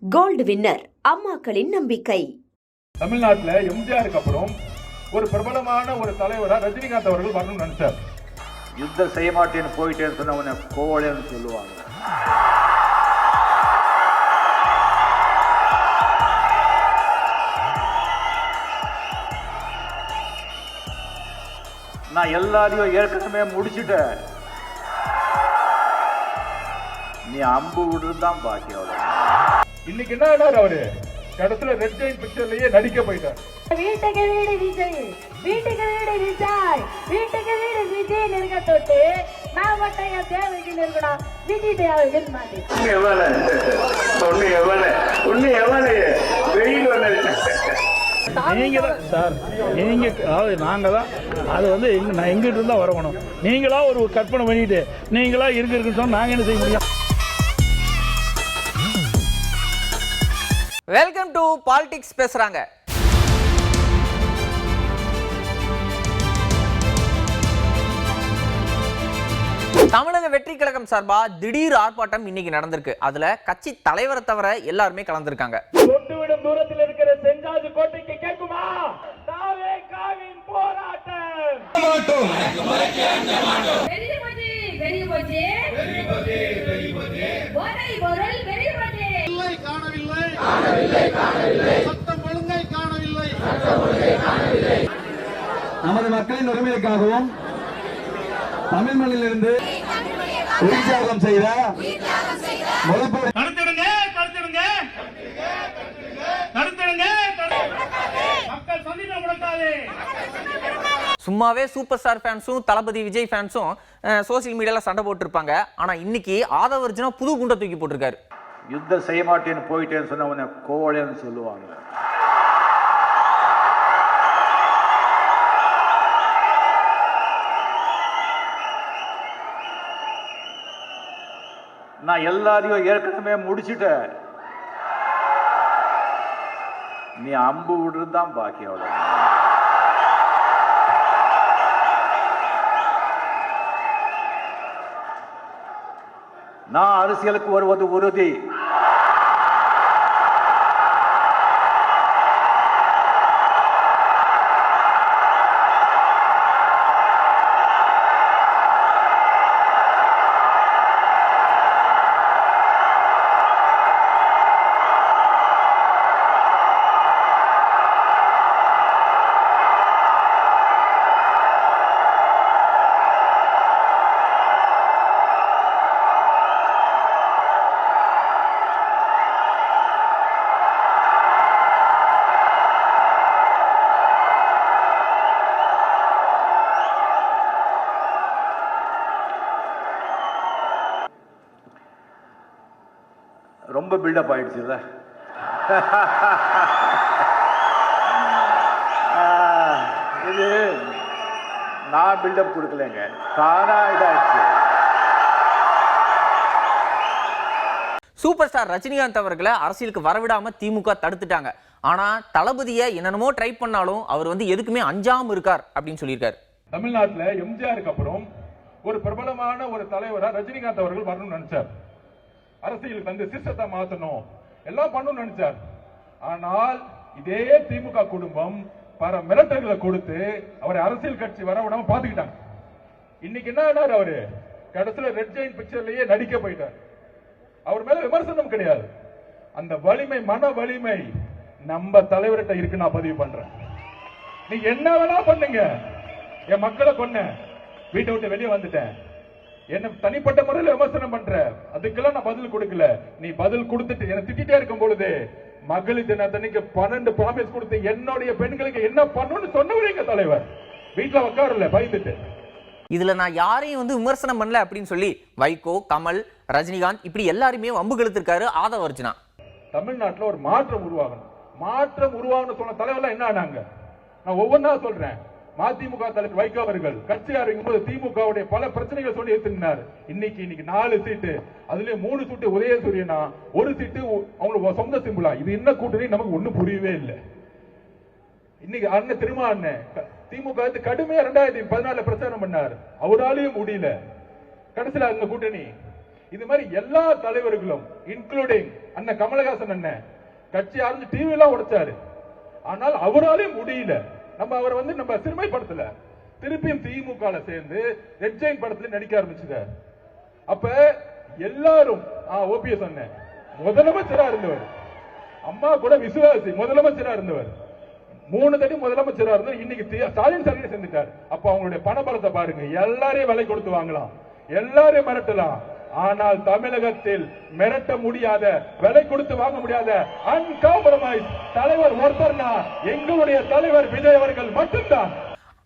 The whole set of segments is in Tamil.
கோல்டு வின்னர் அம்மாக்களின் நம்பிக்கை. தமிழ்நாட்டில் எம்ஜிஆருக்கு அப்புறம் ஒரு பிரபலமான ஒரு தலைவரா ரஜினிகாந்த் அவர்கள் வரணும்னு நினைச்சார். யுத்தம் செய்ய மாட்டேன்னு போயிட்டேன்னு சொன்ன கோவலன்னு சொல்லுவாங்க. நான் எல்லாரையும் ஏற்கனவே முடிச்சுட்டேன். நீ அம்பு விடுறதுதான் பாக்கி. அவ்வளவு இன்னைக்கு என்ன அவரு கடைசியில ரெட் ஜெயின் பிக்சர்லயே நடிக்க போயிட்டார். வீட்டுக்கு வீடு விஜய், வீட்டுக்கு வீடு விஜய், வீட்டுக்கு வீடு விஜய் நெருங்க தொட்டு நான் மட்டும் என் தேவைக்கு நெருங்கணும். விஜய் தேவைக்கு மாட்டேன். நீங்க தான் சார், நீங்க அதாவது நாங்க தான் அது வந்து எங்கிட்ட இருந்தா வரணும். நீங்களா ஒரு கற்பனை பண்ணிட்டு நீங்களா இருக்குன்னு சொன்னா நாங்க என்ன செய்ய முடியும்? வெல்கம் டு பாலிடிக்ஸ் பேசுறாங்க. தமிழக வெற்றி கழகம் சார்பா திடீர் ஆர்ப்பாட்டம் இன்னைக்கு நடந்திருக்கு. அதுல கட்சி தலைவரை தவிர எல்லாருமே கலந்துருக்காங்க. தொட்டுவிடும் தூரத்தில் இருக்கிற செஞ்சாது கோட்டைக்கு கேட்குமா தாவே காவின் போராட்டம். நமது மக்களின் உரிமைக்காகவும் தமிழ் மண்ணிலிருந்து உயிர்த்தியாகம் செய்த சும்மாவே சூப்பர் ஸ்டார் ஃபேன்ஸும் தளபதி விஜய் ஃபேன்ஸும் சோசியல் மீடியால சண்டை போட்டுருப்பாங்க. ஆனா இன்னைக்கு ஆதவர்ஜுனா புது குண்டை தூக்கி போட்டிருக்காரு. யுத்தம் செய்ய மாட்டேன்னு போயிட்டேன்னு சொன்ன கோவலன்னு சொல்லுவாங்க. நான் எல்லாரையும் ஏற்கனவே முடிச்சுட்டேன். நீ அம்பு விடுறதுதான் பாக்கி. அவ்வளவு நான் அரசியலுக்கு வருவது உறுதி. ரொம்ப பில்டப் ஆயிடுச்சுல்ல. இது நான் பில்டப் கொடுக்கலங்க, தானா இதாச்சு. சூப்பர் ஸ்டார் ரஜினிகாந்த் அவர்களை அரசியலுக்கு வரவிடாம திமுக தடுத்துட்டாங்க. ஆனா தளபதியை என்னென்னமோ ட்ரை பண்ணாலும் அவர் வந்து எதுக்குமே அஞ்சாம இருக்கார் அப்படின்னு சொல்லியிருக்காரு. தமிழ்நாட்டில் எம்ஜிஆருக்கு அப்புறம் ஒரு பிரபலமான ஒரு தலைவரா ரஜினிகாந்த் அவர்கள் வரணும்னு நினைச்சார். அரசியலுக்கு வந்து சிஸ்டத்தை மாத்தணும் எல்லாம் பண்ணணும்னு நினைச்சார். ஆனால் இதே திமுக குடும்பம் பல மிரட்டல்களை கொடுத்து அவரை அரசியல் கட்சி வர விடாம பாத்துக்கிட்டாங்க. இன்னைக்கு என்ன அவரு கடைசியில ரெட் ஜெயின் பிக்சர்லயே நடிக்க போயிட்டார். அவர் மேல விமர்சனம் கிடையாது. அந்த வலிமை, மன வலிமை நம்ம தலைவர்கிட்ட இருக்கு. நான் பதிவு பண்றேன். நீங்க என்ன வேணா பண்ணுங்க. என் மக்களை கொன்ன, வீட்டை விட்டு வெளியே வந்துட்டேன், என்ன தனிப்பட்ட முறையில் விமர்சனம் பண்ற, அதுக்கெல்லாம் நான் பதில் கொடுக்கல. நீ பதில் கொடுத்துட்டு என்ன திட்டிட்டே இருக்கும் பொழுது மகளிர் தினத்தன்னைக்கு 12 ப்ராமிஸ் கொடுத்து என்னுடைய பெண்களுக்கு என்ன பண்ணணும்னு சொன்னவர் எங்க தலைவர். வீட்டுல உட்காரல பயந்துட்டு. இதுல நான் யாரையும் வந்து விமர்சனம் பண்ணல அப்படின்னு சொல்லி வைகோ, கமல், ரஜினிகாந்த் இப்படி எல்லாருமே வம்பு கெடுத்திருக்காரு ஆதவர்ஜுனா. தமிழ்நாட்டில் ஒரு மாற்றம் உருவாகணும். மாற்றம் உருவாகணும் சொன்ன தலைவர்லாம் என்ன ஆனாங்க நான் ஒவ்வொன்றா சொல்றேன். மதிமுக தலைவர் வைகோ அவர்கள் கட்சி ஆரம்பிக்கும் போது திமுகவுடைய பல பிரச்சனைகள் சொல்லி எடுத்துனார். இன்னைக்கு 4 சீட்டு, அதுல 3 சீட்டு உதயசூரியனா, ஒரு சீட்டு அவங்களுக்கு சொந்த சிம்பிளா. இது என்ன கூட்டணி நமக்கு ஒண்ணும் புரியவே இல்லை. இன்னைக்கு அண்ணன் திரும்ப அண்ணன் திமுக கடுமையா 2014 பிரச்சாரம் பண்ணார். அவராலையும் முடியல. கடைசியில் அந்த கூட்டணி இது மாதிரி எல்லா தலைவர்களும் இன்க்ளூடிங் அண்ணன் கமலஹாசன் அண்ணன் கட்சி ஆரம்பிச்சு டிவி எல்லாம் உடைச்சாரு. ஆனால் அவராலே முடியல. நம்ம அவரை நம்ம சிறுமைப்படுத்தல. திருப்பியும் திமுக சேர்ந்து ரெட் ஜெயின் படத்துல நடிக்க ஆரம்பிச்சுட்டார். அப்ப எல்லாரும் ஓபிஎஸ் அண்ணன் முதலமைச்சரா இருந்தவர், அம்மா கூட விசுவாசி முதலமைச்சரா இருந்தவர், 3 தடவை முதலமைச்சரா இருந்தவர், இன்னைக்கு ஸ்டாலின் சார் சேர்ந்துட்டார். அப்ப அவங்களுடைய பணபலத்தை பாருங்க. எல்லாரையும் விலை கொடுத்து வாங்கலாம், எல்லாரையும் மிரட்டலாம். ஆனால் தமிழகத்தில் மிரட்ட முடியாத, விலை கொடுத்து வாங்க முடியாத அன்காம்ப்ரமைஸ் தலைவர் ஒருத்தர்னா எங்களுடைய தலைவர் விஜய் அவர்கள் மட்டும்தான்.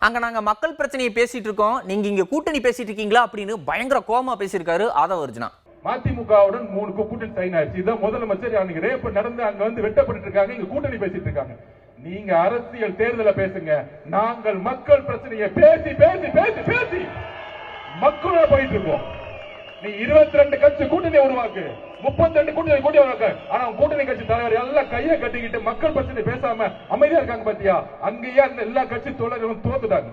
அங்க நாங்க மக்கள் பிரச்சனையை பேசிட்டு இருக்கோம், நீங்க இங்க கூட்டணி பேசிட்டு இருக்கீங்களா அப்படின்னு பயங்கர கோவமா பேசியிருக்காரு ஆதவர்ஜுனா. மதிமுகவுடன் 3 கூட்டணி சைன் ஆயிடுச்சு. இதான் முதலமைச்சர் அன்னைக்கு ரேப் நடந்து அங்க வெட்டப்பட்டு இருக்காங்க, இங்க கூட்டணி பேசிட்டு இருக்காங்க. நீங்க அரசியல் தேர்தலை பேசுங்க, நாங்கள் மக்கள் பிரச்சனையை பேசி பேசி பேசி பேசி மக்களோட போயிட்டு இருக்கோம். நீ 22 கட்சி கூட்டணி உருவாக்கு, 32 கூட்டணி உருவாக்கு. ஆனா கூட்டணி கட்சி தலைவர் எல்லாம் கையை கட்டிக்கிட்டு மக்கள் பிரச்சனை பேசாம அமைதியா இருக்காங்க பாத்தியா? அங்கேயே அந்த எல்லா கட்சி தோழர்களும் தோத்துட்டாங்க.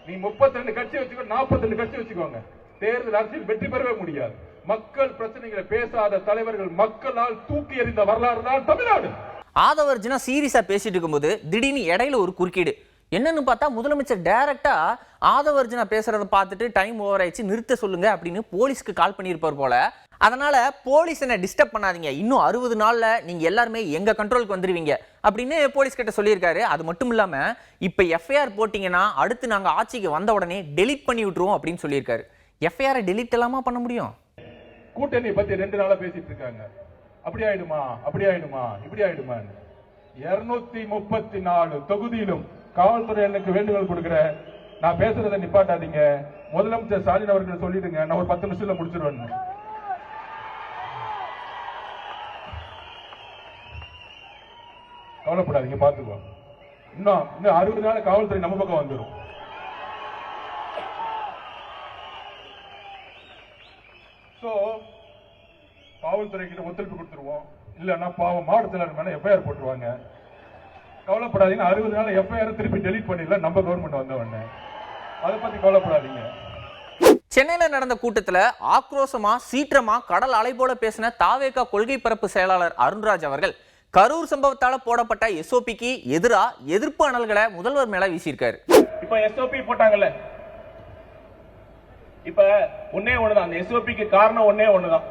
நீ 32 கட்சி வச்சுக்கோ, 42 கட்சி வச்சுக்கோங்க, தேர்தல் அரசியல் வெற்றி பெறவே முடியாது. மக்கள் பிரச்சனைகளை பேசாத தலைவர்கள் மக்களால் தூக்கி எறிந்த வரலாறு தான் தமிழ்நாடு. ஆதவர்ஜுனா சீரியஸா பேசிட்டு இருக்கும்போது திடீர்னு இடையில ஒரு குறுக்கீடு. என்னன்னு பார்த்தா முதலமைச்சர் டைரக்டா ஆதவர்ஜுனா பேசுறத பார்த்துட்டு டைம் ஓவர் ஆயிடுச்சு, நிறுத்த சொல்லுங்க அப்படின்னு போலீஸ்க்கு கால் பண்ணியிருப்பார் போல. அதனால போலீஸ் என்ன டிஸ்டர்ப் பண்ணாதீங்க, இன்னும் 60 நாள்ல நீங்க எல்லாருமே எங்க கண்ட்ரோலுக்கு வந்துருவீங்க அப்படின்னு போலீஸ் கிட்ட சொல்லியிருக்காரு. அது மட்டும் இல்லாம இப்ப எஃப்ஐஆர் போட்டீங்கன்னா அடுத்து நாங்க ஆட்சிக்கு வந்த உடனே டெலீட் பண்ணி விட்டுருவோம் அப்படின்னு சொல்லியிருக்காரு. எஃப்ஐஆர் டெலீட் எல்லாமா பண்ண முடியும்? கூட்டணி பத்தி 2 நாளா பேசிட்டு இருக்காங்க. அப்படி ஆயிடுமா, அப்படி ஆயிடுமா, இப்படி ஆயிடுமா. 234 தொகுதியிலும் காவல்துறை எனக்கு வேண்டுகோள் கொடுக்கிற, நான் பேசுறதை நிப்பாட்டாதீங்க. முதலமைச்சர் ஸ்டாலின் அவர்கள் சொல்லிடுங்க, நான் ஒரு 10 நிமிஷத்துல முடிச்சிருவேன். கவலைப்படாதீங்க, பாத்துக்கோ. இன்னும் 60 நாள் காவல்துறை நம்ம பக்கம் வந்துடும். காவல்துறை கிட்ட ஒத்துழைப்பு கொடுத்துருவோம். இல்லன்னா பாவம் மாவட்டத்தில் மேல எஃப்ஐஆர் போட்டுருவாங்க. கவலைப்படாதீங்க, 60 நாள் எஃப்ஐஆர் திருப்பி டெலீட் பண்ணிடலாம் நம்ம கவர்மெண்ட் வந்த உடனே. அதை பத்தி கவலைப்படாதீங்க. சென்னையில நடந்த கூட்டத்துல ஆக்ரோஷமா சீற்றமா கடல் அலை போல பேசின தாவேகா கொள்கை பரப்பு செயலாளர் அருண்ராஜ் அவர்கள் கரூர் சம்பவத்தால போடப்பட்ட எஸ்ஓபிக்கு எதிரா எதிர்ப்பு அனல்களை முதல்வர் மேல வீசியிருக்காரு. இப்ப எஸ்ஓபி போட்டாங்கல்ல, இப்ப ஒன்னே ஒண்ணுதான், அந்த எஸ்ஓபிக்கு காரணம் ஒன்னே ஒண்ணுதான்.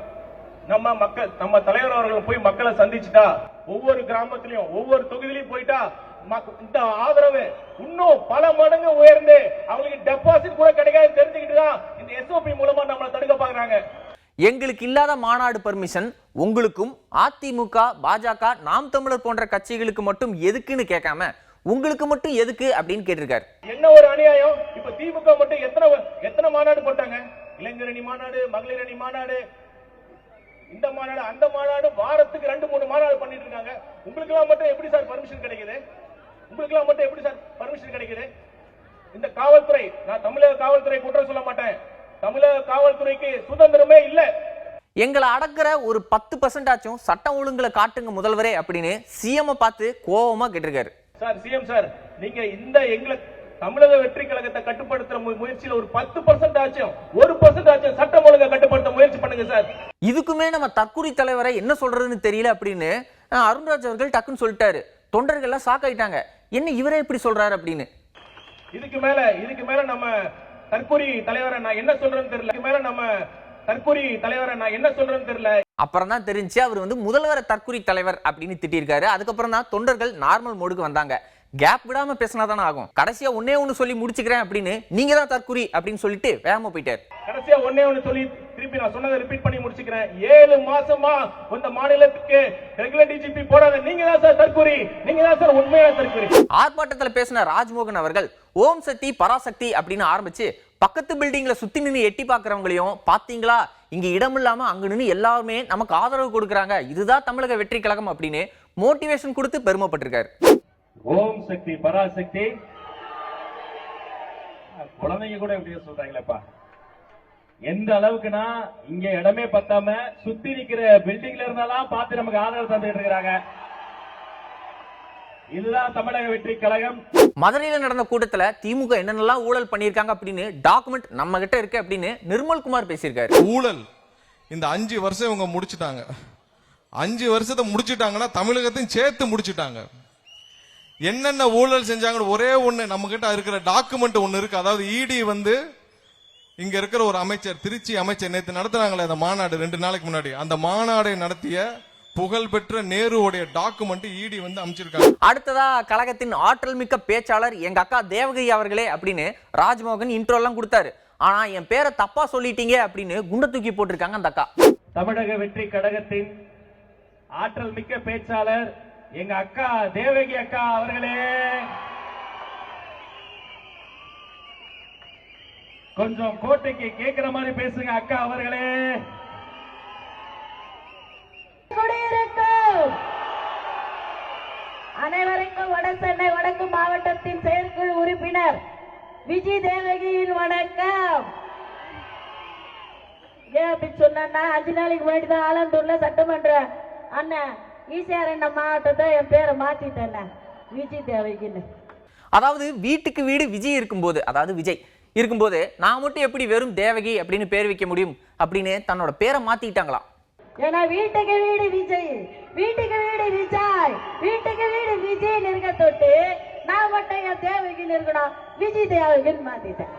நம்ம தலைவர் அவர்கள் போய் மக்களை சந்திச்சுட்டா, ஒவ்வொரு கிராமத்திலையும் ஒவ்வொரு தொகுதியிலையும் போயிட்டா இந்த ஆதரவு இன்னும் பல மடங்கு உயர்ந்து அவங்களுக்கு டெபாசிட் கூட கிடைக்காது தெரிஞ்சுக்கிட்டு தான் இந்த எஸ்ஓபி மூலமா நம்மளை தடுக்க பாக்குறாங்க. எங்களுக்கு இல்லாத மாநாடு பர்மிஷன் உங்களுக்கும் அதிமுக, பாஜக, நாம் தமிழர் போன்ற கட்சிகளுக்கு மட்டும் எதுக்குன்னு கேட்காம உங்களுக்கு மட்டும் எதுக்கு அப்படின்னு கேட்டிருக்காரு. என்ன ஒரு அநியாயம்! இப்ப திமுக மட்டும் எத்தனை மாநாடு போட்டாங்க? இளைஞர் அணி மாநாடு, மகளிர் அணி மாநாடு, இந்த மாநாடு அந்த மாநாடு, வாரத்துக்கு 2-3 மாநாடு பண்ணிட்டு இருக்காங்க. உங்களுக்கு எல்லாம் மட்டும் எப்படி சார் பர்மிஷன் கிடைக்குது? உங்களுக்கு எல்லாம் மட்டும் எப்படி சார் பர்மிஷன் கிடைக்குது? இந்த காவல்துறை, நான் தமிழக காவல்துறை குற்றம் சொல்ல மாட்டேன், தமிழக காவல்துறைக்கு சுதந்திரமே இல்ல. எங்களை அடக்குற ஒரு 10% ஆச்சும் சட்டம் ஒழுங்குல காட்டுங்க முதல்வரே அப்படின்னு சிஎம் பார்த்து கோபமா கேட்டிருக்காரு. சார் சிஎம் சார், நீங்க இந்த எங்களை தமிழக வெற்றி கழகத்தை கட்டுப்படுத்துற முயற்சியில ஒரு 10% ஆச்சும் 1% ஆச்சும் சட்டம் ஒழுங்கை கட்டுப்படுத்த முயற்சி பண்ணுங்க சார். இதுக்குமே நம்ம தற்கொலை தலைவரை என்ன சொல்றதுன்னு தெரியல அப்படின்னு அருண்ராஜ் அவர்கள் டக்குன்னு சொல்லிட்டாரு. தொண்டர்கள் எல்லாம் ஷாக் ஆயிட்டாங்க, என்ன இவரே இப்படி சொல்றாரு அப்படின்னு. இதுக்கு மேல நம்ம தற்கொலை தலைவரை நான் என்ன சொல்றேன்னு தெரியல. இதுக்கு மேல நம்ம தற்கொலை தலைவரை நான் என்ன சொல்றேன்னு தெரியல. அப்புறம் தான் தெரிஞ்சு அவர் முதல்வரை தற்கொலை தலைவர் அப்படின்னு திட்டிருக்காரு. அதுக்கப்புறம் தான் தொண்டர்கள் நார்மல் மோடுக்கு வந்தாங்க. கேப் விடாம பேசினா தானே ஆகும். கடைசியா ஒன்னே ஒண்ணு சொல்லி முடிச்சுக்கிறேன் அப்படின்னு நீங்க தான் தற்கொலை அப்படின்னு சொல்லிட்டு வேகமா போயிட்டாரு. கடைசியா ஒன்னே ஒண்ணு சொல்லி திருப்பி நான் சொன்னதை ரிப்பீட் பண்ணி முடிச்சுக்கிறேன். 7 மாசமா இந்த மாநிலத்துக்கு ரெகுலர் டிஜிபி போடாத நீங்க தான் சார் தற்கொலை, நீங்க தான் சார் உண்மையான தற்கொலை. ஆர்ப்பாட்டத்தில் பேசின ராஜ்மோகன் அவர்கள் ஓம் சக்தி பராசக்தி அப்படின்னு ஆரம்பிச்சு பக்கத்து பில்டிங்ல சுத்தி நின்று எட்டி பாக்குறவங்களையும் பாத்தீங்களா, இங்க இடம் இல்லாம அங்க நின்று எல்லாருமே நமக்கு ஆதரவு கொடுக்கறாங்க, இதுதான் தமிழக வெற்றி கழகம் அப்படின்னு மோட்டிவேஷன் கொடுத்து பெருமைப்பட்டிருக்காரு. ஓம் சக்தி பராசக்தி, குழந்தைங்க கூட எப்படி சொல்றாங்களேப்பா. எந்த அளவுக்குன்னா இங்க இடமே பத்தாம சுத்தி நிக்கிற பில்டிங்ல இருந்தாலும் பார்த்து நமக்கு ஆதரவு தந்துட்டு இருக்காங்க. இதுதான் தமிழக வெற்றி கழகம். மதுரையில நடந்த கூட்டத்துல திமுக என்னென்னலாம் ஊழல் பண்ணிருக்காங்க அப்படின்னு டாக்குமெண்ட் நம்ம கிட்ட இருக்கு அப்படின்னு நிர்மல் குமார் பேசியிருக்காரு. ஊழல் இந்த 5 வருஷம் இவங்க முடிச்சுட்டாங்க. 5 வருஷத்தை முடிச்சுட்டாங்கன்னா தமிழகத்தையும் சேர்த்து முடிச்சுட்டாங்க. என்னென்ன ஊழல் செஞ்சாங்கன்னு ஒரே ஒண்ணு நம்ம கிட்ட இருக்கிற டாக்குமெண்ட் ஒண்ணு இருக்கு. அதாவது இடி வந்து இங்க இருக்கிற ஒரு அமைச்சர், திருச்சி அமைச்சர் நேற்று நடத்துறாங்களே அந்த மாநாடு 2 நாளைக்கு முன்னாடி, அந்த மாநாடை நடத்திய புகழ்பெற்ற நேருவோடைய டாக்குமெண்ட் இடி வந்து அமைச்சிருக்காங்க. அடுத்ததா கழகத்தின் ஆற்றல் மிக்க பேச்சாளர் எங்க அக்கா தேவகி அவர்களே அப்படின்னு ராஜ்மோகன் இன்ட்ரோ எல்லாம் கொடுத்தாரு. ஆனா என் பேரை தப்பா சொல்லிட்டீங்க அப்படின்னு குண்ட தூக்கி போட்டிருக்காங்க அந்த அக்கா. தமிழக வெற்றி கழகத்தின் ஆற்றல் மிக்க பேச்சாளர் எங்க அக்கா தேவகி அக்கா அவர்களே, கொஞ்சம் கோட்டைக்கு கேட்கிற மாதிரி பேசுங்க அக்கா அவர்களே. அனைவருக்கும் வட சென்னை வடக்கு மாவட்டத்தின் செயற்குழு உறுப்பினர் விஜய் தேவகியின் வணக்கம். ஏன் அப்படி சொன்னா, 5 நாளைக்கு முன்னாடி தான் ஆலந்தூர்ல சட்டமன்ற அண்ணன் ஈசிஆர் அண்ணன் மாவட்டத்தை என் பேரை மாத்திட்டேன் விஜய் தேவகின்னு. அதாவது வீட்டுக்கு வீடு விஜய் இருக்கும்போது, அதாவது விஜய் இருக்கும்போது நான் மட்டும் எப்படி வெறும் தேவகி அப்படின்னு பேர் வைக்க முடியும் அப்படின்னு தன்னோட பேரை மாத்திட்டாங்களாம். ஏன்னா வீட்டுக்கு வீடு விஜய், வீட்டுக்கு வீடு விஜய், வீட்டுக்கு வீடு விஜய் இருக்க தொட்டு நான் மட்டும் என் தேவகின்னு இருக்கணும், விஜய் தேவகின்னு மாத்திட்டேன்.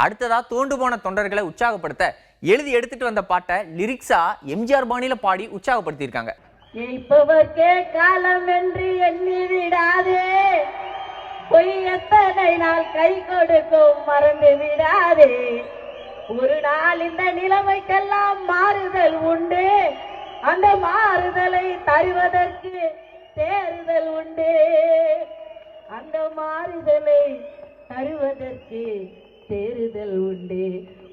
அடுத்ததா தோண்டு போன தொண்டர்களை உற்சாகப்படுத்த எழுதி எடுத்துட்டு வந்த பாட்டை லிரிக்ஸா எம்ஜிஆர் பாணியில பாடி உற்சாகப்படுத்தியிருக்காங்க. இப்பவர்க்கே காலம் என்று எண்ணி விடாதே, பொய் எத்தனை நாள் கை கொடுக்கும் மறந்து விடாதே, ஒரு நாள் இந்த நிலைமைக்கெல்லாம் மாறுதல் உண்டு, அந்த மாறுதலை தருவதற்கு தேறுதல் உண்டு, அந்த மாறுதலை தருவதற்கு தேறுதல் உண்டு.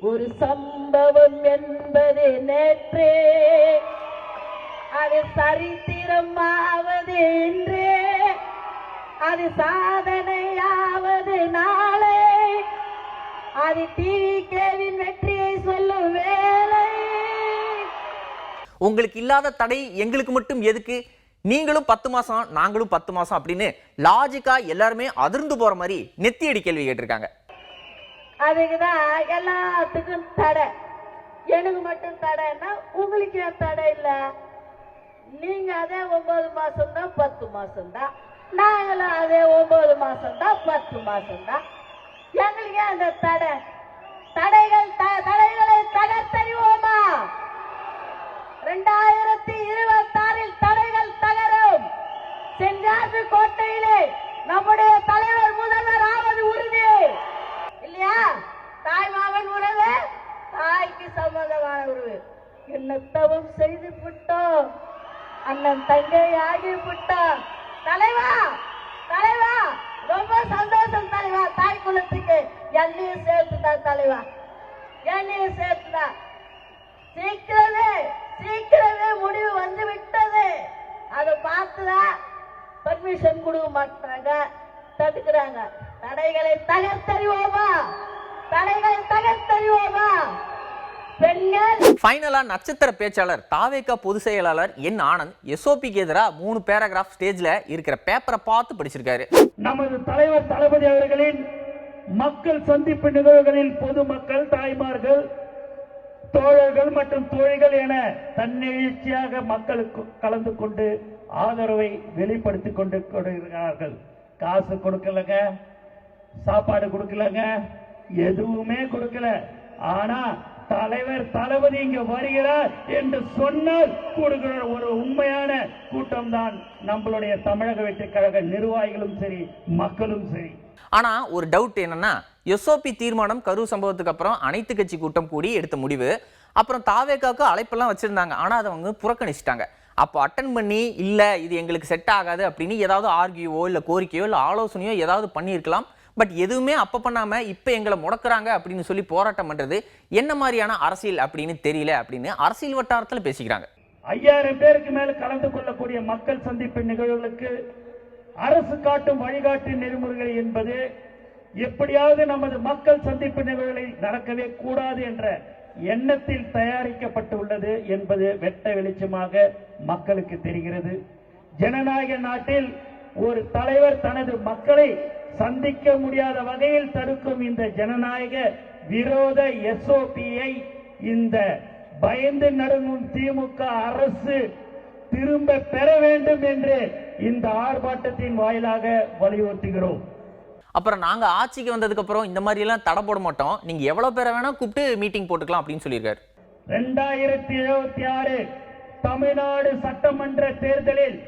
ஒரு சம்பவம் என்பது நேற்றே, அது சரித்திரம் ஆவது இன்றே, அது சாதனையாவது நாளே, அது டிவிகேவின் வெற்றியை சொல்லும் வேலை. உங்களுக்கு இல்லாத தடை எங்களுக்கு மட்டும் எதுக்கு, நீங்களும் 10 மாசம் நாங்களும் 10 மாசம் அப்படின்னு லாஜிக்கா எல்லாருமே அதிர்ந்து போற மாதிரி நெத்தி அடி கேள்வி கேட்டிருக்காங்க. அதுக்குதான் எல்லாத்துக்கும் தடை, எனக்கு மட்டும் தடைன்னா உங்களுக்கு ஏன் தடை இல்ல? நீங்க அதே 9 மாசம் தான் 10 மாசம் தான், நாங்களும் அதே 9 மாசம் தான் 10 மாசம் தான். எங்களுக்கு ஏன் அந்த தடை? தடைகளை தகர்த்தறிவோமா? 2026 தடைகள் தகரும். செஞ்சார்பு கோட்டையிலே நம்முடைய தலைவர் முதல்வர் ஆவது உறுதி இல்லையா? தாய் மாமன் உறவு தாய்க்கு சம்பந்தமான உறவு. என்ன தவம் செய்து விட்டோம், அண்ணன் தங்கை ஆகி விட்டோம். தலைவா தலைவா ரொம்ப சந்தோஷம் தலைவா, தாய் குலத்துக்கு என்னையும் சேர்த்துதான் தலைவா, என்னையும் சேர்த்துதான். சீக்கிரமே முடிவு வந்து விட்டது. அதை பார்த்துதான் பர்மிஷன் கொடுக்க மாட்டாங்க, தடுக்கிறாங்க. தடைகளை தகர்த்தறிவோமா? தடைகளை தகர்த்தறிவோமா? ஃபைனலா நட்சத்திர பேச்சாளர் தாவேகா பொதுச் செயலாளர் என் ஆனந்த் எஸ்ஓபிக்கு எதிராக 3 பேராகிராஃப் ஸ்டேஜ்ல இருக்கிற பேப்பரை பார்த்து படிச்சிருக்காரு. நமது தலைவர் தளபதி அவர்களின் மக்கள் சந்திப்பு நிகழ்வுகளில் பொதுமக்கள், தாய்மார்கள், தோழர்கள் மற்றும் தோழிகள் என தன்னெழுச்சியாக மக்களுக்கு கலந்து கொண்டு ஆதரவை வெளிப்படுத்திக் கொண்டு கொண்டிருக்கிறார்கள். காசு கொடுக்கலங்க, சாப்பாடு கொடுக்கலங்க, எதுவுமே கொடுக்கல. ஆனா தலைவர் தளபதி இங்க வருகிறார் என்று சொன்னால் கொடுக்கிற ஒரு உண்மையான கூட்டம் தான் நம்மளுடைய தமிழக வெற்றி கழக நிர்வாகிகளும் சரி, மக்களும் சரி. ஆனா ஒரு டவுட் என்னன்னா, எஸ்ஓபி தீர்மானம் கரூர் சம்பவத்துக்கு அப்புறம் அனைத்து கட்சி கூட்டம் கூடி எடுத்த முடிவு. அப்புறம் தாவேகாவுக்கு அழைப்பெல்லாம் வச்சிருந்தாங்க, ஆனா அதை அவங்க புறக்கணிச்சிட்டாங்க. அப்போ அட்டன் பண்ணி இல்ல இது எங்களுக்கு செட் ஆகாது அப்படின்னு ஏதாவது ஆர்கியூவோ இல்ல கோரிக்கையோ இல்ல ஆலோசனையோ ஏதாவது பண்ணியிருக்கலாம். பட் எதுவுமே அப்ப பண்ணாம இப்ப எங்களை முடக்குறாங்க அப்படின்னு சொல்லி போராட்டம் பண்றது என்ன மாதிரியான அரசியல் அப்படின்னு தெரியல அப்படின்னு அரசியல் வட்டாரத்தில் பேசிக்கிறாங்க. 5000 பேருக்கு மேல கலந்து கொள்ளக்கூடிய மக்கள் சந்திப்பு நிகழ்வுகளுக்கு அரசு காட்டும் வழிகாட்டு நெறிமுறைகள் என்பது எப்படியாவது நமது மக்கள் சந்திப்பு நிகழ்வுகளை நடக்கவே கூடாது என்ற எண்ணத்தில் தயாரிக்கப்பட்டுள்ளது என்பது வெட்ட வெளிச்சமாக மக்களுக்கு தெரிகிறது. ஜனநாயக நாட்டில் ஒரு தலைவர் தனது மக்களை சந்திக்க முடியாத வகையில் தடுக்கும் இந்த ஜனநாயக விரோத எஸ்ஓபியை இந்த பயந்து நடுங்கும் திமுக அரசு திரும்ப பெற வேண்டும் என்று இந்த ஆர்ப்பாட்டத்தின் வாயிலாக வலியுறுத்துகிறோம். அப்புறம் நாங்க ஆட்சிக்கு வந்ததுக்கு அப்புறம் இந்த மாதிரி எல்லாம் தடை போட மாட்டோம், நீங்க எவ்வளவு பேரை வேணா கூப்பிட்டு மீட்டிங் போட்டுக்கலாம் அப்படின்னு சொல்லியிருக்காரு. 2026 தமிழ்நாடு சட்டமன்ற தேர்தலில்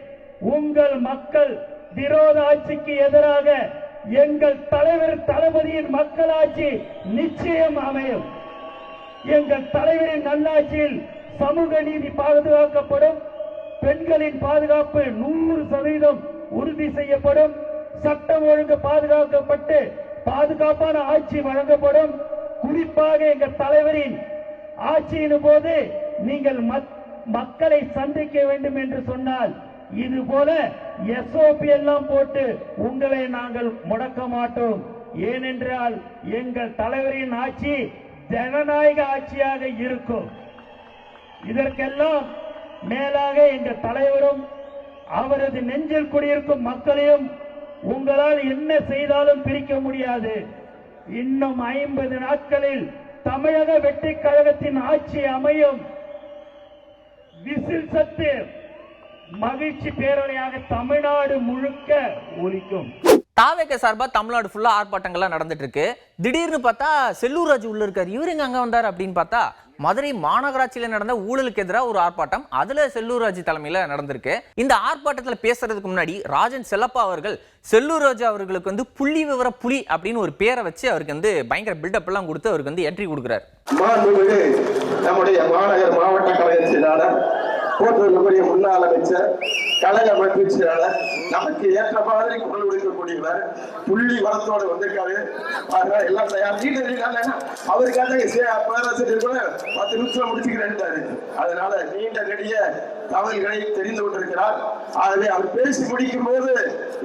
உங்கள் மக்கள் விரோத ஆட்சிக்கு எதிராக எங்கள் தலைவர் தளபதியின் மக்களாட்சி நிச்சயம் அமையும். எங்கள் தலைவரின் நல்லாட்சியில் சமூக நீதி பாதுகாக்கப்படும், பெண்களின் பாதுகாப்பு 100% உறுதி செய்யப்படும், சட்டம் ஒழுங்கு பாதுகாக்கப்பட்டு பாதுகாப்பான ஆட்சி வழங்கப்படும். குறிப்பாக எங்கள் தலைவரின் ஆட்சியின் போது நீங்கள் மக்களை சந்திக்க வேண்டும் என்று சொன்னால் இது போல SOP எல்லாம் போட்டு உங்களை நாங்கள் முடக்க மாட்டோம். ஏனென்றால் எங்கள் தலைவரின் ஆட்சி ஜனநாயக ஆட்சியாக இருக்கும். இதற்கெல்லாம் மேலாக எங்கள் தலைவரும் அவரது நெஞ்சில் குடியிருக்கும் மக்களையும் உங்களால் என்ன செய்தாலும் பிரிக்க முடியாது. இன்னும் 50 நாட்களில் தமிழக வெற்றி கழகத்தின் ஆட்சி அமையும். விசில் சத்து மகிழ்ச்சி பேரணியாக தமிழ்நாடு முழுக்க ஒலிக்கும். தாவேக சார்பா தமிழ்நாடு ஃபுல்லா ஆர்ப்பாட்டங்கள்லாம் நடந்துட்டு இருக்கு. திடீர்னு பார்த்தா செல்லூர் ராஜு உள்ள இருக்காரு, இவரு எங்க அங்க வந்தார் அப்படின்னு பார்த்தா மதுரை மாநகராட்சியில நடந்த ஊழலுக்கு எதிராக ஒரு ஆர்ப்பாட்டம், அதுல செல்லூர் ராஜு தலைமையில நடந்திருக்கு. இந்த ஆர்ப்பாட்டத்துல பேசுறதுக்கு முன்னாடி ராஜன் செல்லப்பா அவர்கள் செல்லூர் ராஜு அவர்களுக்கு வந்து புள்ளி விவர புலி அப்படின்னு ஒரு பேரை வச்சு அவருக்கு வந்து பயங்கர பில்டப் எல்லாம் கொடுத்து அவருக்கு வந்து என்ட்ரி கொடுக்குறாரு. நம்முடைய மாநகர் மாவட்ட கழக செயலாளர், போற்றுடைய முன்னாள் அமைச்சர், கழக மகிழ்ச்சியாளர், நமக்கு ஏற்ற மாதிரி குரல் கொடுக்கக்கூடியவர், புள்ளி வரத்தோடு வந்திருக்காரு. எல்லாம் தயார். அவருக்காக பேராசிரியர் கூட 10 நிமிஷம் முடிச்சுக்கிறேன். அதனால நீண்ட நெடிய தகவல்களை தெரிந்து கொண்டிருக்கிறார். ஆகவே அவர் பேசி முடிக்கும் போது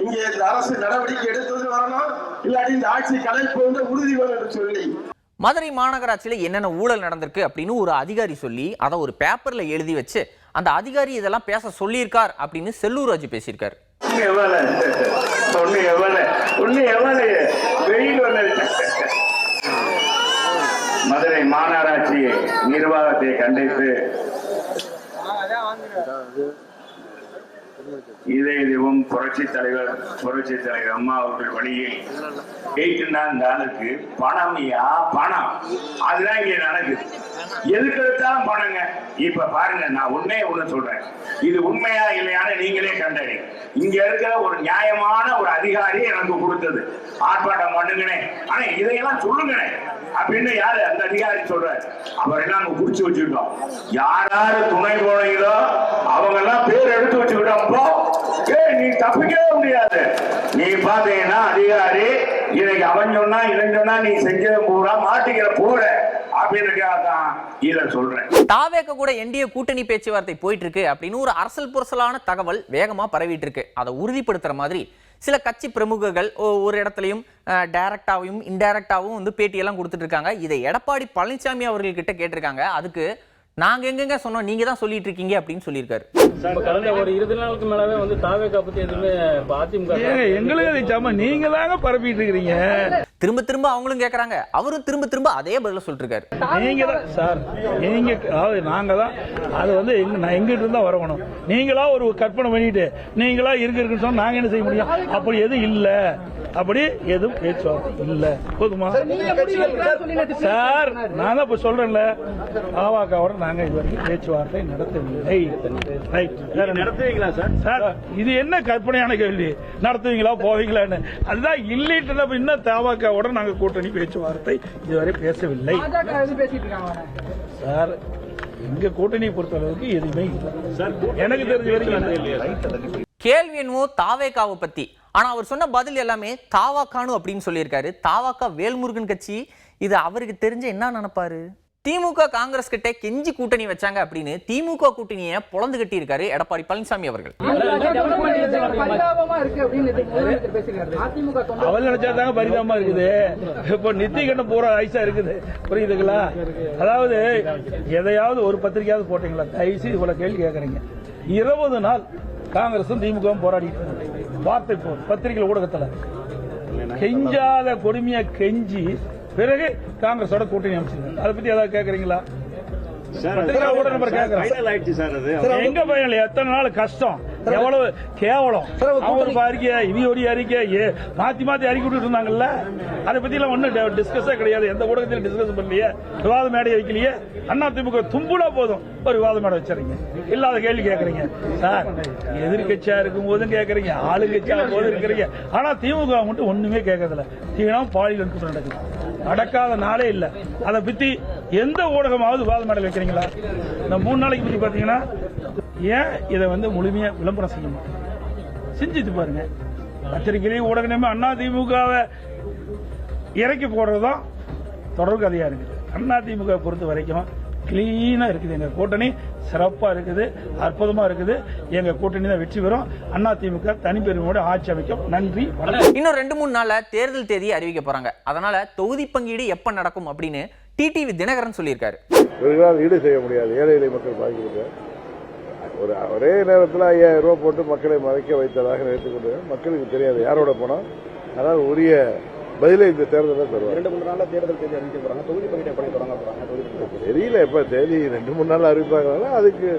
இங்கே இந்த அரசு நடவடிக்கை எடுத்தது வரணும், இல்லாட்டி இந்த ஆட்சி கலைப்பு வந்து உறுதி வரும் என்று சொல்லி மதுரை மாநகராட்சியில என்னென்ன ஊழல் நடந்திருக்கு அப்படின்னு ஒரு அதிகாரி சொல்லி அதை ஒரு பேப்பர்ல எழுதி வச்சு அந்த அதிகாரி இதெல்லாம் பேச சொல்லியிருக்கார் அப்படின்னு செல்லூர் ராஜு பேசியிருக்காரு. மதுரை மாநகராட்சி நிர்வாகத்தை கண்டித்து இதயம் புரட்சி தலைவர் அம்மா அவர்கள் வழியில் கேட்கின்றாருக்கு பணமியா பணம், அதுதான் இங்க நடக்குது. எதுக்கு எடுத்தாலும் பணங்க. இப்ப பாருங்க, நான் ஒண்ணு சொல்றேன், இது உண்மையா இல்லையான்னு நீங்களே கண்டறி. இங்க இருக்கிற ஒரு நியாயமான ஒரு அதிகாரி எனக்கு கொடுத்தது, ஆர்ப்பாட்டம் பண்ணுங்கனே, ஆனா இதையெல்லாம் சொல்லுங்கனே அப்படின்னு யாரு அந்த அதிகாரி சொல்றாரு. அவரெல்லாம் அங்க குறிச்சு வச்சுக்கிட்டோம். யாராரு துணை போனீங்களோ அவங்க எல்லாம் பேர் எடுத்து வச்சுக்கிட்டோம். நீ தப்பிக்கவே முடியாது. நீ பாத்தீங்கன்னா அதிகாரி இன்னைக்கு அவன் சொன்னா இவன் சொன்னா நீ செஞ்சது பூரா மாட்டிக்கிற போற அப்படின்னு சொல்றேன். தாவேக கூட என்டிஏ கூட்டணி பேச்சுவார்த்தை போயிட்டு இருக்கு அப்படின்னு ஒரு அரசல் புரசலான தகவல் வேகமா பரவிட்டு இருக்கு. அதை உறுதிப்படுத்துற மாதிரி சில கட்சி பிரமுகர்கள் ஒரு இடத்துலையும் டைரக்டாவும் இன்டைரக்டாவும் வந்து பேட்டியெல்லாம் கொடுத்துட்டு இருக்காங்க. இதை எடப்பாடி பழனிசாமி அவர்கள் கிட்ட கேட்டிருக்காங்க. அதுக்கு நாங்க எங்க சொன்னோம், நீங்க தான் சொல்லிட்டு இருக்கீங்க அப்படின்னு சொல்லியிருக்காரு. கடந்த ஒரு 20 நாளுக்கு மேலவே வந்து தாவேகா பத்தி எதுவுமே அதிமுக எங்களுக்கு நீங்க தாங்க பரப்பிட்டு இருக்கிறீங்க. திரும்ப திரும்ப அவங்களும் கேட்கறாங்க, அவரும் திரும்ப திரும்ப அதே பதில சொல்லிட்டு இருக்காரு. நீங்க தான் சார், நீங்க நாங்க தான் அது வந்து எங்கிட்ட இருந்தா வரணும். நீங்களா ஒரு கற்பனை பண்ணிட்டு நீங்களா இருக்குன்னு சொன்னா நாங்க என்ன செய்ய முடியும்? அப்படி எதுவும் இல்ல, அப்படி எதுவும் பேச்சுவார்த்தை இல்ல. போதுமா சார்? நான் தான் இப்ப சொல்றேன்ல, பாமகவோட நாங்க இது வரைக்கும் பேச்சுவார்த்தை நடத்தவில்லை. நடத்துவீங்களா சார்? சார் இது என்ன கற்பனையான கேள்வி? நடத்துவீங்களா போவீங்களான்னு? அதுதான் இல்லைட்டு இன்னும் பாமகவோட நாங்க கூட்டணி பேச்சுவார்த்தை இதுவரை பேசவில்லை சார். இங்க கூட்டணியை பொறுத்த அளவுக்கு எதுவுமே எனக்கு தெரிஞ்ச வரைக்கும். கேள்வி என்னவோ தாவேகாவை பத்தி, ஆனா அவர் சொன்ன பதில் எல்லாமே தாவாக்கானு அப்படின்னு சொல்லியிருக்காரு. தாவாக்கா வேல்முருகன் கட்சி, இது அவருக்கு தெரிஞ்ச என்ன நினைப்பாரு? திமுக காங்கிரஸ் கிட்ட கெஞ்சி கூட்டணி வச்சாங்க அப்படின்னு திமுக கூட்டணியை பொளந்து கட்டி இருக்காரு எடப்பாடி பழனிசாமி அவர்கள். அவள் நினைச்சாதாங்க பரிதாபமா இருக்குது. இப்ப நித்திகண்டம் பூரா ஐசா இருக்குது, புரியுதுங்களா? அதாவது எதையாவது ஒரு பத்திரிகையாவது போட்டீங்களா? தயவுசெய்து இவ்வளவு கேள்வி கேட்கறீங்க. 20 நாள் காங்கிரசும் திமுகவும் போராடிட்டு வார்த்தை பத்திரிகை ஊடகத்துல கெஞ்சாத கொடுமையா கெஞ்சி பிறகு காங்கிரஸோட கூட்டணி அமைச்சிருக்காங்க. அதை பத்தி ஏதாவது கேட்கறீங்களா? எங்க பையன் எத்தனை நாள் கஷ்டம், எவ்வளவு கேவலம். அவர் அறிக்கை இவருடைய அறிக்கை மாத்தி மாத்தி அறிக்கை விட்டு இருந்தாங்கல்ல, அதை பத்தி எல்லாம் ஒன்னும் டிஸ்கஸே கிடையாது. எந்த ஊடகத்திலும் டிஸ்கஸ் பண்ணலையே, விவாத மேடை வைக்கலையே. அதிமுக தும்புடா போதும் ஒரு விவாத மேடை வச்சிருக்கீங்க, இல்லாத கேள்வி கேட்கறீங்க. சார், எதிர்கட்சியா இருக்கும் போதும் கேட்கறீங்க, ஆளுங்கட்சியா போதும் இருக்கிறீங்க. ஆனா திமுக மட்டும் ஒண்ணுமே கேட்கறதில்ல. தீவிரம் பாலியல் நடக்குது, நடக்காத நாளே இல்ல. அதை பத்தி எந்த ஊடகமாவது விவாத மேடை வைக்கிறீங்களா? இந்த 3 நாளைக்கு பத்தி பாத்தீங்கன்னா ஏன் இதை முழுமையா விளம்பரம் செய்ய மாட்டேன்? செஞ்சுட்டு பாருங்க. பத்திரிகையிலேயும் ஊடகமே அதிமுகவை இறக்கி போடுறதுதான் தொடர் கதையா இருக்குது. அதிமுக பொறுத்த வரைக்கும் கிளீனா இருக்குது. எங்க கூட்டணி சிறப்பா இருக்குது, அற்புதமா இருக்குது. எங்க கூட்டணி தான் வெற்றி பெறும். அதிமுக தனிப்பெருமையோட ஆட்சி அமைக்கும். நன்றி. இன்னும் 2-3 நாள்ல தேர்தல் தேதி அறிவிக்க போறாங்க. அதனால தொகுதி பங்கீடு எப்ப நடக்கும் அப்படின்னு டிடிவி தினகரன் சொல்லியிருக்காரு. ஈடு செய்ய முடியாது, ஏழை எளிய மக்கள் பாதிக்கிறது. ஒரே நேரத்தில் 5000 ரூபாய் போட்டு மக்களை மறைக்க வைத்ததாக நினைத்துக் கொண்டு மக்களுக்கு தெரியாது யாரோட போனோம். அதனால் உரிய பதிலை இந்த தேர்தலில் தருவாங்க. 2-3 நாள்ல தேர்தல் தேதி அறிவிக்க போறாங்க. தொகுதி பங்கீடு எப்படி தொடங்க போறாங்க தெரியல. எப்ப தேதி 2-3 நாள் அறிவிப்பாங்க. அதுக்கு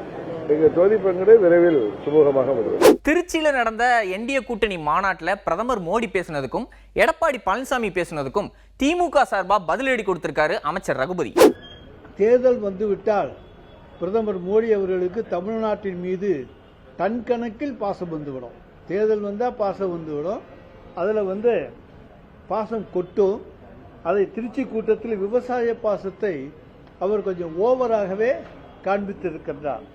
எங்க தொகுதி பங்கீடு விரைவில் சுமூகமாக வருது. திருச்சியில நடந்த என்டிஏ கூட்டணி மாநாட்டில் பிரதமர் மோடி பேசினதுக்கும் எடப்பாடி பழனிசாமி பேசினதுக்கும் திமுக சார்பா பதிலடி கொடுத்திருக்காரு அமைச்சர் ரகுபதி. தேர்தல் வந்துவிட்டால் பிரதமர் மோடி அவர்களுக்கு தமிழ்நாட்டின் மீது டன் கணக்கில் பாசம் வந்துவிடும். தேர்தல் வந்தால் பாசம் வந்துவிடும். அதில் பாசம் கொட்டும். அதை திருச்சி கூட்டத்தில் விவசாய பாசத்தை அவர் கொஞ்சம் ஓவராகவே காண்பித்திருக்கின்றார்.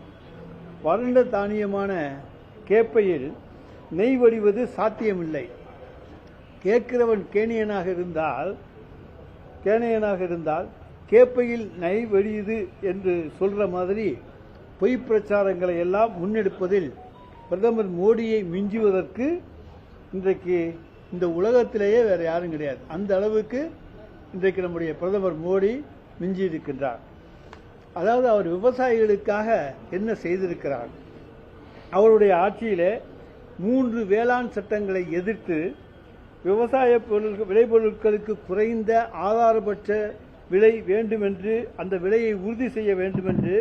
வறண்ட தானியமான கேப்பையில் நெய் வடிவது சாத்தியமில்லை. கேட்கிறவன் கேணியனாக இருந்தால் கேப்பையில் நெய் வடியுது என்று சொல்ற மாதிரி பொய் பிரச்சாரங்களை எல்லாம் முன்னெடுப்பதில் பிரதமர் மோடியை மிஞ்சுவதற்கு இன்றைக்கு இந்த உலகத்திலேயே வேற யாரும் கிடையாது. அந்த அளவுக்கு இன்றைக்கு நம்முடைய பிரதமர் மோடி மிஞ்சி இருக்கின்றார். அதாவது அவர் விவசாயிகளுக்காக என்ன செய்திருக்கிறார்? அவருடைய ஆட்சியிலே 3 வேளாண் சட்டங்களை எதிர்த்து விவசாய விளைபொருட்களுக்கு குறைந்த ஆதாரபட்ச விலை வேண்டும் என்று, அந்த விலையை உறுதி செய்ய வேண்டும் என்று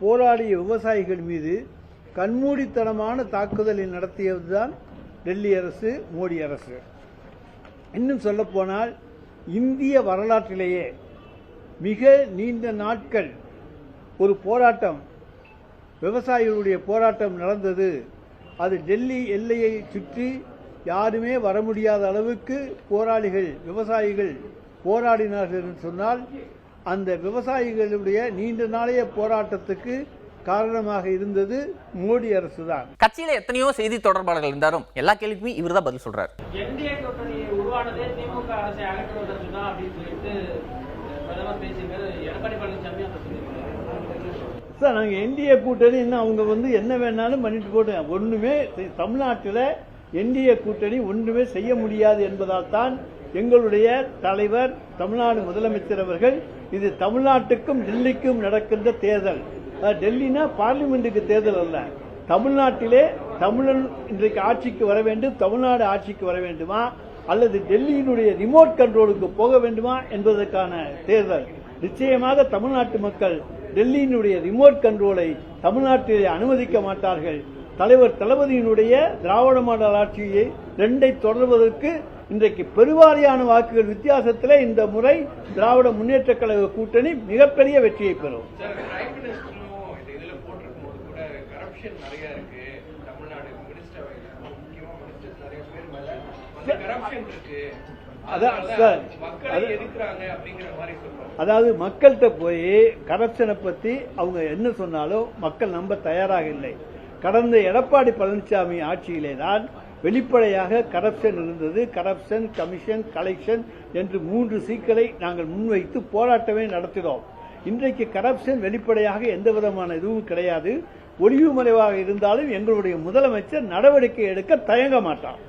போராடிய விவசாயிகள் மீது கண்மூடித்தனமான தாக்குதலை நடத்தியதுதான் டெல்லி அரசு, மோடி அரசு. இன்னும் சொல்ல போனால் இந்திய வரலாற்றிலேயே மிக நீண்ட நாட்கள் ஒரு போராட்டம், விவசாயிகளுடைய போராட்டம் நடந்தது. அது டெல்லி எல்லையை சுற்றி யாருமே வர முடியாத அளவுக்கு விவசாயிகள் போராடினார்கள் என்று சொன்னால் அந்த விவசாயிகளுடைய நீண்ட நாளைய போராட்டத்துக்கு காரணமாக இருந்தது மோடி அரசு தான். கட்சியில எத்தனையோ செய்தி தொடர்பாளர்கள் இருந்தாலும் எல்லா கேள்விக்குமே இவர் தான் பதில் சொல்றாரு. என்டிஏ கூட்டணி உருவானதே திமுக அரசை அகற்றுவதற்கு தான் அப்படின்னு சொல்லிட்டு பிரதமர் பேசியிருக்காரு. எடப்பாடி பழனிசாமி அதை சொல்லியிருக்காரு. சார், நாங்கள் என்டிஏ கூட்டணி அவங்க என்ன வேணாலும் பண்ணிட்டு போட்டோம். ஒண்ணுமே தமிழ்நாட்டில் என்டிஏ கூட்டணி ஒன்றுமே செய்ய முடியாது என்பதால் தான் எங்களுடைய தலைவர் தமிழ்நாடு முதலமைச்சர் அவர்கள் இது தமிழ்நாட்டுக்கும் டெல்லிக்கும் நடக்கின்ற தேர்தல். டெல்லினா பார்லிமெண்ட்டுக்கு தேர்தல் அல்ல. தமிழ்நாட்டிலே தமிழன் இன்றைக்கு ஆட்சிக்கு வர வேண்டும், தமிழ்நாடு ஆட்சிக்கு வர வேண்டுமா அல்லது டெல்லியினுடைய ரிமோட் கண்ட்ரோலுக்கு போக வேண்டுமா என்பதற்கான தேர்தல். நிச்சயமாக தமிழ்நாட்டு மக்கள் டெல்லியினுடைய ரிமோட் கண்ட்ரோலை தமிழ்நாட்டிலே அனுமதிக்க மாட்டார்கள். தலைவர் தளபதியினுடைய திராவிட மாடல் ஆட்சியை 2ஐ தொடர்வதற்கு இன்றைக்கு பெருவாரியான வாக்குகள் வித்தியாசத்தில் இந்த முறை திராவிட முன்னேற்ற கழக கூட்டணி மிகப்பெரிய வெற்றியை பெறும். அதாவது மக்கள்கிட்ட போய் கரப்ஷனை பத்தி அவங்க என்ன சொன்னாலும் மக்கள் நம்ப தயாராக இல்லை. கடந்த எடப்பாடி பழனிசாமி ஆட்சியிலே தான் வெளிப்படையாக கரப்ஷன் இருந்தது. கரப்ஷன், கமிஷன், கலெக்ஷன் என்று 3 சீக்களை நாங்கள் முன்வைத்து போராட்டமே நடத்தினோம். இன்றைக்கு கரப்ஷன் வெளிப்படையாக எந்த விதமான இதுவும் கிடையாது. ஒளிவு மறைவாக இருந்தாலும் எங்களுடைய முதலமைச்சர் நடவடிக்கை எடுக்க தயங்க மாட்டார்.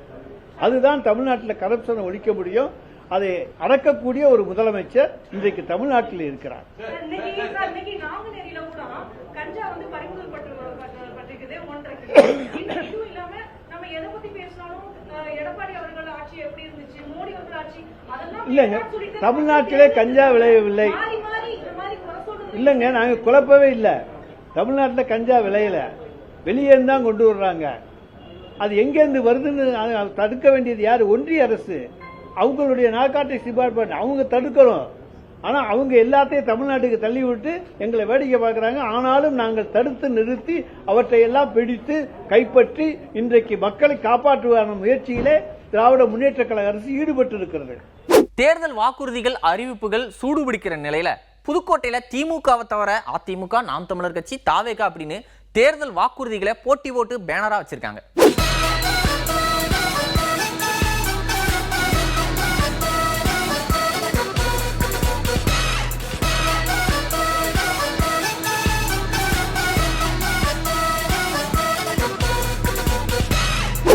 அதுதான் தமிழ்நாட்டில் கரப்ஷனை ஒழிக்க முடியும். அதை அடக்கக்கூடிய ஒரு முதலமைச்சர் இன்றைக்கு தமிழ்நாட்டில் இருக்கிறார். இல்ல, தமிழ்நாட்டிலே கஞ்சா விளையவில்லை. இல்லைங்க, நாங்கள் குழப்பவே இல்லை. தமிழ்நாட்டில் கஞ்சா விளையல, வெளியே தான் கொண்டு வர்றாங்க. அது எங்கேருந்து வருதுன்னு தடுக்க வேண்டியது யார்? ஒன்றிய அரசு, அவங்களுடைய நார்காட்டிக்ஸ் டிபார்ட்மெண்ட். அவங்க தடுக்கணும். ஆனால் அவங்க எல்லாத்தையும் தமிழ்நாட்டுக்கு தள்ளி விட்டு எங்களை வேடிக்கை பார்க்குறாங்க. ஆனாலும் நாங்கள் தடுத்து நிறுத்தி அவற்றை எல்லாம் பிடித்து கைப்பற்றி இன்றைக்கு மக்களை காப்பாற்றுவான முயற்சியிலே திராவிட முன்னேற்ற கழக அரசு ஈடுபட்டு இருக்கிறது. தேர்தல் வாக்குறுதிகள் அறிவிப்புகள் சூடுபிடிக்கிற நிலையில புதுக்கோட்டையில திமுகவை தவிர அதிமுக, நாம் தமிழர் கட்சி, தாவேகா அப்படின்னு தேர்தல் வாக்குறுதிகளை போட்டி போட்டு பேனரா வச்சிருக்காங்க.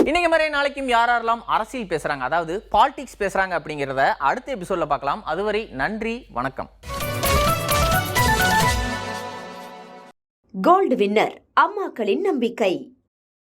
இன்னைக்கு மாதிரி நாளைக்கும் யாரெல்லாம் அரசியல் பேசுறாங்க, அதாவது பாலிடிக்ஸ் பேசுறாங்க அப்படிங்கிறத அடுத்த எபிசோட்ல பார்க்கலாம். அதுவரை நன்றி, வணக்கம். கோல்டு வின்னர் அம்மாக்களின் நம்பிக்கை.